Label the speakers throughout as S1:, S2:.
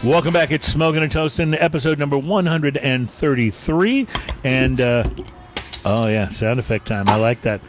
S1: Welcome back. It's Smoking and Toasting, episode number 133. And, oh, yeah, sound effect time. I like that.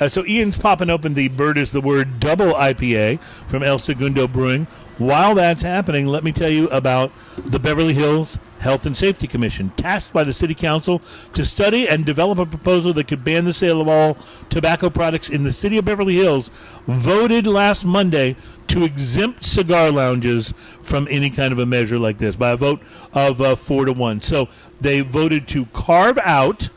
S1: So Ian's popping open the Bird is the Word double IPA from El Segundo Brewing. While that's happening, let me tell you about the Beverly Hills Health and Safety Commission, tasked by the City Council to study and develop a proposal that could ban the sale of all tobacco products in the city of Beverly Hills, voted last Monday to exempt cigar lounges from any kind of a measure like this by a vote of 4-1. So they voted to carve out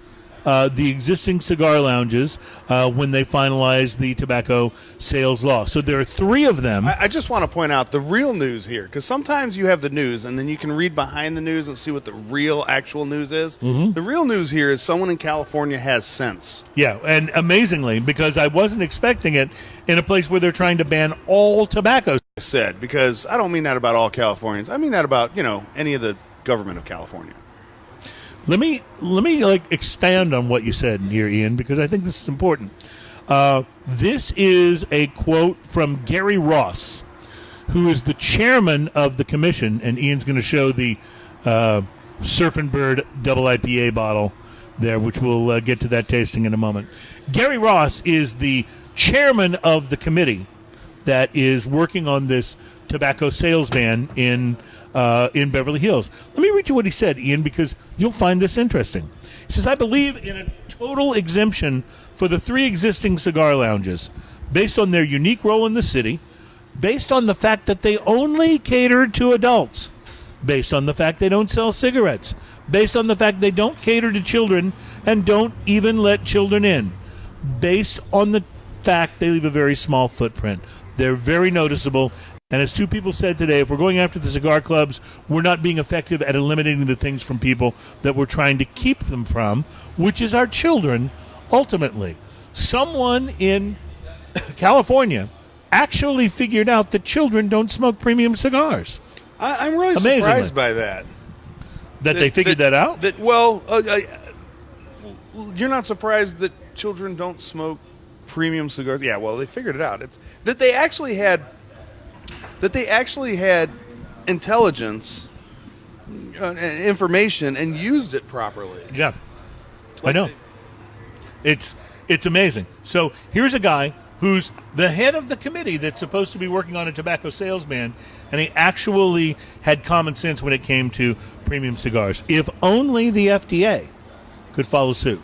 S1: the existing cigar lounges when they finalize the tobacco sales law. So there are three of them.
S2: I just want to point out the real news here, because sometimes you have the news and then you can read behind the news and see what the real actual news is. Mm-hmm. The real news here is someone in California has sense.
S1: Yeah, and amazingly, because I wasn't expecting it in a place where they're trying to ban all tobacco.
S2: I said, because I don't mean that about all Californians. I mean that about, any of the government of California.
S1: Let me expand on what you said here, Ian, because I think this is important. This is a quote from Gary Ross, who is the chairman of the commission, and Ian's going to show the Surfin Bird double IPA bottle there, which we'll get to that tasting in a moment. Gary Ross is the chairman of the committee that is working on this tobacco sales ban in Beverly Hills. Let me read you what he said, Ian, because you'll find this interesting. He says, I believe in a total exemption for the three existing cigar lounges based on their unique role in the city, based on the fact that they only cater to adults, based on the fact they don't sell cigarettes, based on the fact they don't cater to children and don't even let children in, based on the fact they leave a very small footprint. They're very noticeable. And as two people said today, if we're going after the cigar clubs, we're not being effective at eliminating the things from people that we're trying to keep them from, which is our children, ultimately. Someone in California actually figured out that children don't smoke premium cigars.
S2: I'm really surprised by that.
S1: That they figured that out?
S2: You're not surprised that children don't smoke premium cigars? Yeah, well, they figured it out. It's that they actually had intelligence and information and used it properly.
S1: Yeah, I know. It's amazing. So here's a guy who's the head of the committee that's supposed to be working on a tobacco sales ban, and he actually had common sense when it came to premium cigars. If only the FDA could follow suit.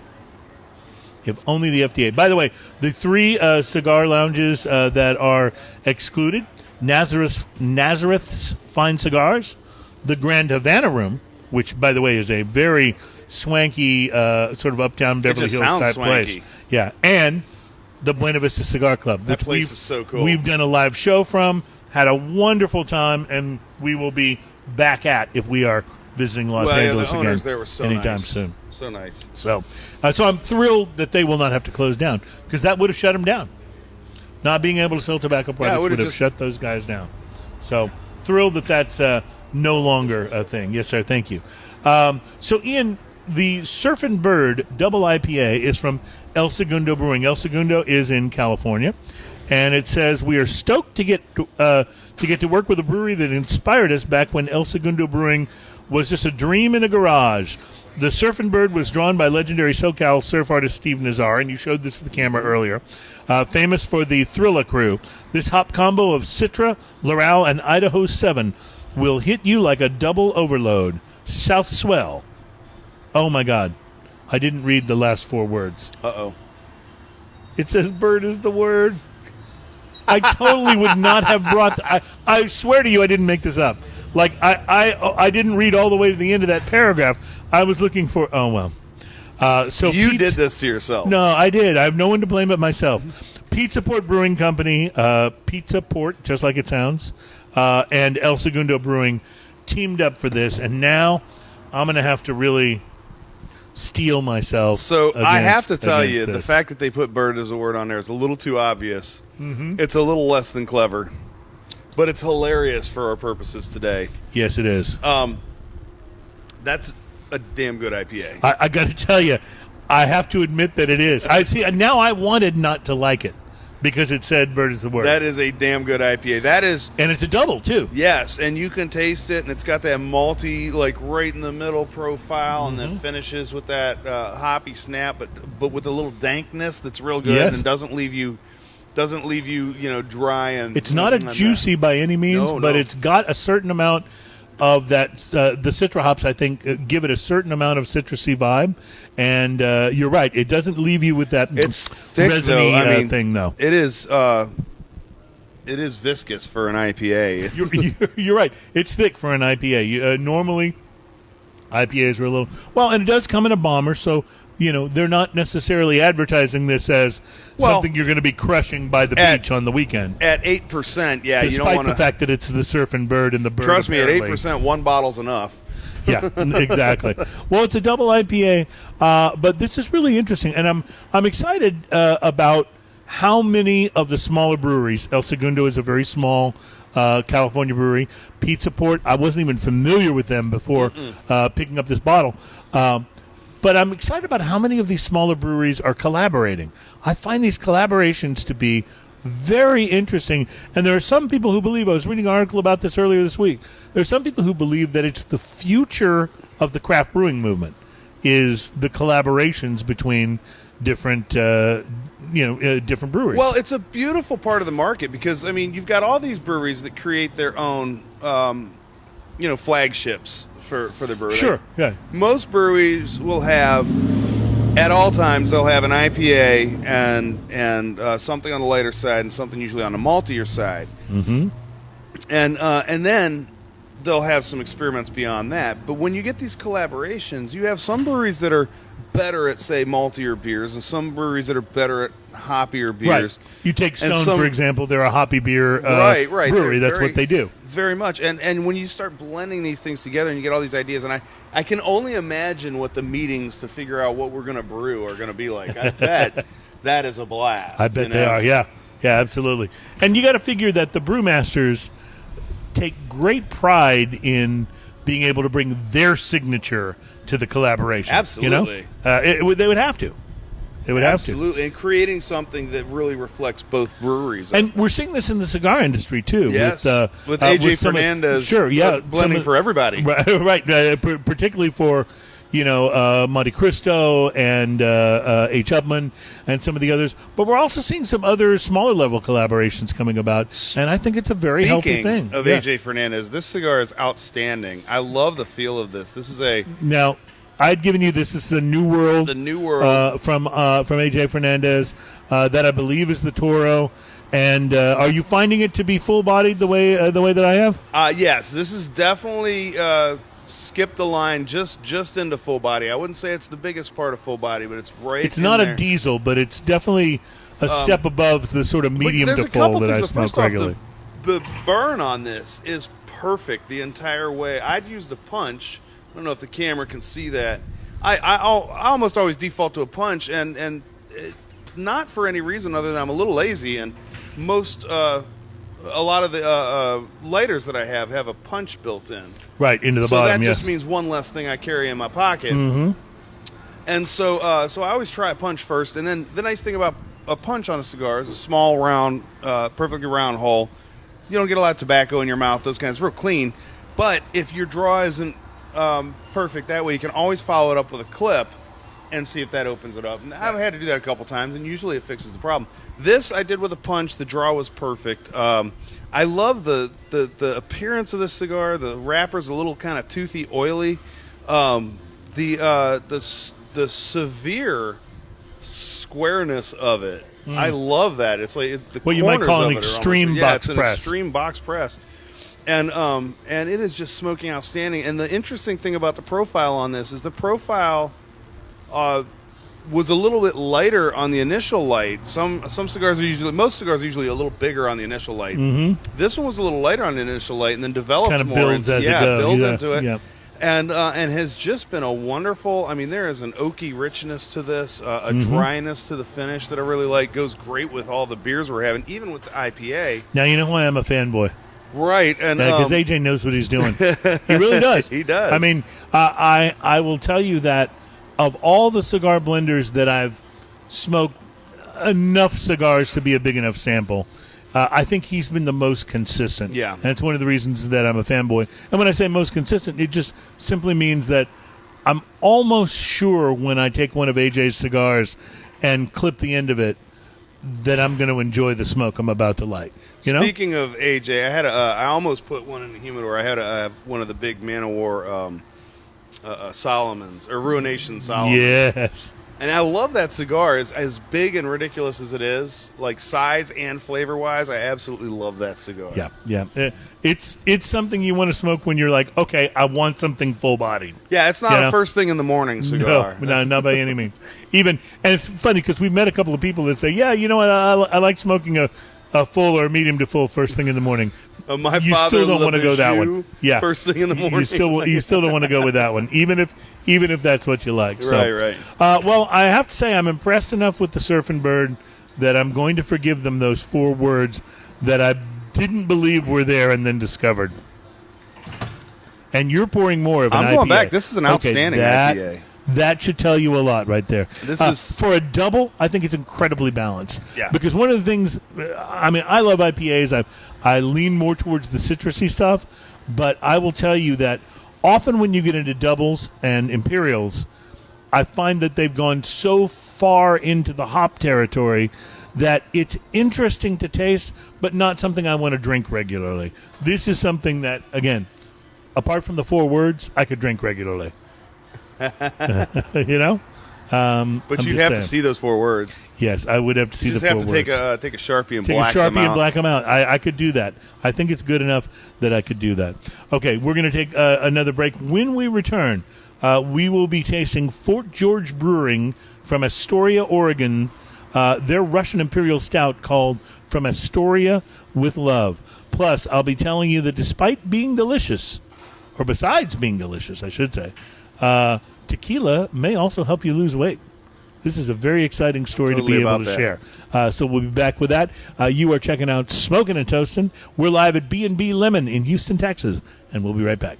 S1: If only the FDA. By the way, the three cigar lounges that are excluded, Nazareth's Fine Cigars, the Grand Havana Room, which, by the way, is a very swanky sort of uptown Beverly Hills type place. Yeah, and the Buena Vista Cigar Club.
S2: That place is so cool.
S1: We've done a live show from, had a wonderful time, and we will be back at if we are visiting Los Angeles
S2: the
S1: again
S2: owners there were so
S1: anytime
S2: nice.
S1: soon.
S2: So nice.
S1: So I'm thrilled that they will not have to close down, because that would have shut them down. Not being able to sell tobacco products would have shut those guys down. So thrilled that that's no longer a thing. Yes, sir. Thank you. So, Ian, the Surfin Bird double IPA is from El Segundo Brewing. El Segundo is in California, and it says, we are stoked to get to work with a brewery that inspired us back when El Segundo Brewing was just a dream in a garage. The Surfin' Bird was drawn by legendary SoCal surf artist Steve Nazar, and you showed this to the camera earlier, famous for the Thrilla Crew. This hop combo of Citra, Laurel, and Idaho 7 will hit you like a double overload. South Swell. Oh, my God. I didn't read the last four words.
S2: Uh-oh.
S1: It says bird is the word. I totally would not have brought... I swear to you I didn't make this up. Like, I didn't read all the way to the end of that paragraph. I was looking for... Oh, well. So
S2: you did this to yourself.
S1: No, I did. I have no one to blame but myself. Pizza Port Brewing Company, Pizza Port, just like it sounds, and El Segundo Brewing teamed up for this, and now I'm going to have to really steel myself.
S2: So I have to tell you, the fact that they put bird as a word on there is a little too obvious. Mm-hmm. It's a little less than clever, but it's hilarious for our purposes today.
S1: Yes, it is.
S2: That's a damn good IPA.
S1: I got to tell you, I have to admit that it is. I see. Now I wanted not to like it Because it said "bird is the word."
S2: That is a damn good IPA. That is,
S1: and it's a double too.
S2: yes, and you can taste it, and it's got that malty, like right in the middle profile, and then finishes with that hoppy snap, but with a little dankness that's real good
S1: Yes.
S2: and doesn't leave you dry and.
S1: It's not a juicy by any means,
S2: No,
S1: but
S2: no.
S1: it's got a certain amount of that. The Citra hops, I think, give it a certain amount of citrusy vibe. And you're right; it doesn't leave you with that
S2: It's thick,
S1: resiny
S2: though. I mean,
S1: thing, though.
S2: It is. It is viscous for an IPA.
S1: You're right; it's thick for an IPA. Normally, IPAs are a little and it does come in a bomber, so. They're not necessarily advertising this as something you're going to be crushing by the beach on the weekend.
S2: At 8%, yeah,
S1: Despite
S2: you don't want
S1: the fact that it's the Surfin' Bird and the bird.
S2: Trust me, at
S1: apparently.
S2: 8%, one bottle's enough.
S1: Yeah, exactly. Well, it's a double IPA, but this is really interesting, and I'm excited about how many of the smaller breweries. El Segundo is a very small California brewery. Pizza Port, I wasn't even familiar with them before picking up this bottle. But I'm excited about how many of these smaller breweries are collaborating. I find these collaborations to be very interesting. And there are some people who believe, I was reading an article about this earlier this week, there are some people who believe that it's the future of the craft brewing movement is the collaborations between different different breweries.
S2: Well, it's a beautiful part of the market because, I mean, you've got all these breweries that create their own, flagships for the brewery.
S1: Sure, yeah.
S2: Most breweries will have, at all times, they'll have an IPA and something on the lighter side and something usually on the maltier side.
S1: Mm-hmm.
S2: And then they'll have some experiments beyond that. But when you get these collaborations, you have some breweries that are better at, say, maltier beers and some breweries that are better at hoppier beers.
S1: Right. You take Stone, for example, they're a hoppy beer
S2: right.
S1: brewery. That's what they do.
S2: Very much. And when you start blending these things together and you get all these ideas, and I can only imagine what the meetings to figure out what we're going to brew are going to be like. I bet that is a blast.
S1: I bet they are, yeah. Yeah, absolutely. And you got to figure that the brewmasters take great pride in being able to bring their signature to the collaboration.
S2: Absolutely.
S1: They would have to. They would
S2: Absolutely. And creating something that really reflects both breweries.
S1: And we're seeing this in the cigar industry, too.
S2: Yes. With AJ Fernandez blending for everybody.
S1: Right. Particularly for, Monte Cristo and H. Upman and some of the others. But we're also seeing some other smaller level collaborations coming about. And I think it's a very healthy thing.
S2: Speaking of AJ Fernandez, this cigar is outstanding. I love the feel of this. This is a...
S1: Now... I'd given you this. This is a New World.
S2: The New World
S1: from AJ Fernandez. That I believe is the Toro. And are you finding it to be full bodied the way that I have?
S2: Yes, this is definitely skipped the line just into full body. I wouldn't say it's the biggest part of full body, but it's right.
S1: It's not
S2: there.
S1: a diesel, but it's definitely a step above the sort of medium to full that I smoke regularly.
S2: The burn on this is perfect the entire way. I'd use the punch. I don't know if the camera can see that. I almost always default to a punch, and not for any reason other than I'm a little lazy. And a lot of the lighters that I have a punch built in.
S1: Right into the
S2: so
S1: bottom.
S2: So that
S1: yes.
S2: just means one less thing I carry in my pocket.
S1: Mm-hmm.
S2: And so I always try a punch first. And then the nice thing about a punch on a cigar is a small, round, perfectly round hole. You don't get a lot of tobacco in your mouth. Those kinds. It's real clean. But if your draw isn't perfect that way, you can always follow it up with a clip and see if that opens it up. And I've had to do that a couple times, and usually it fixes the problem. This I did with a punch. The draw was perfect. I love the appearance of this cigar. The wrapper's a little kind of toothy, oily. The severe squareness of it. I love that. It's like the
S1: what you might
S2: corners
S1: call
S2: of
S1: an
S2: it
S1: extreme
S2: are
S1: box
S2: it's an
S1: press.
S2: extreme box press. And it is just smoking outstanding. And the interesting thing about the profile on this is the profile was a little bit lighter on the initial light. Most cigars are usually a little bigger on the initial light.
S1: Mm-hmm.
S2: This one was a little lighter on the initial light, and then developed
S1: kind of
S2: more.
S1: Builds as it goes.
S2: Build into it.
S1: Yeah.
S2: And has just been a wonderful. I mean, there is an oaky richness to this, a dryness to the finish that I really like. Goes great with all the beers we're having, even with the IPA.
S1: Now you know why I'm a fanboy.
S2: Right, and
S1: because AJ knows what he's doing. He really does.
S2: He does.
S1: I mean, I will tell you that of all the cigar blenders that I've smoked, enough cigars to be a big enough sample. I think he's been the most consistent.
S2: Yeah.
S1: And that's one of the reasons that I'm a fanboy. And when I say most consistent, it just simply means that I'm almost sure when I take one of AJ's cigars and clip the end of it that I'm going to enjoy the smoke I'm about to light.
S2: Speaking of AJ, I almost put one in the humidor. I had one of the big Man of War Solomons, or Ruination Solomons.
S1: Yes.
S2: And I love that cigar. As big and ridiculous as it is, like size and flavor-wise, I absolutely love that cigar.
S1: Yeah. It's something you want to smoke when you're like, okay, I want something full-bodied.
S2: Yeah, it's not a first thing in the morning cigar.
S1: No, not by any means. And it's funny because we've met a couple of people that say, yeah, you know what, I like smoking a full or medium to full first thing in the morning.
S2: My
S1: you
S2: father
S1: still don't want to go that one. Yeah,
S2: first thing in the morning.
S1: You still don't want to go with that one, even if that's what you like. So,
S2: right.
S1: Well, I have to say I'm impressed enough with the Surfin' Bird that I'm going to forgive them those 4 words that I didn't believe were there and then discovered. And you're pouring more of an IPA.
S2: I'm going back. This is an outstanding IPA.
S1: That should tell you a lot right there.
S2: This is
S1: for a double, I think it's incredibly balanced.
S2: Yeah.
S1: Because one of the things, I love IPAs. I lean more towards the citrusy stuff, but I will tell you that often when you get into doubles and imperials, I find that they've gone so far into the hop territory that it's interesting to taste, but not something I want to drink regularly. This is something that, again, apart from the 4 words, I could drink regularly. But you
S2: have to see those 4 words.
S1: Yes, I would have to see the 4 words.
S2: You just have to take a Sharpie and
S1: take
S2: black them out.
S1: Take a Sharpie and black them out. I could do that. I think it's good enough that I could do that. Okay, we're going to take another break. When we return, we will be tasting Fort George Brewing from Astoria, Oregon, their Russian Imperial Stout called From Astoria with Love. Plus, I'll be telling you that despite being delicious, or besides being delicious, I should say, tequila may also help you lose weight. This is a very exciting story to be able to share. So we'll be back with that. You are checking out Smoking and Toasting. We're live at B&B Lemon in Houston, Texas, and we'll be right back.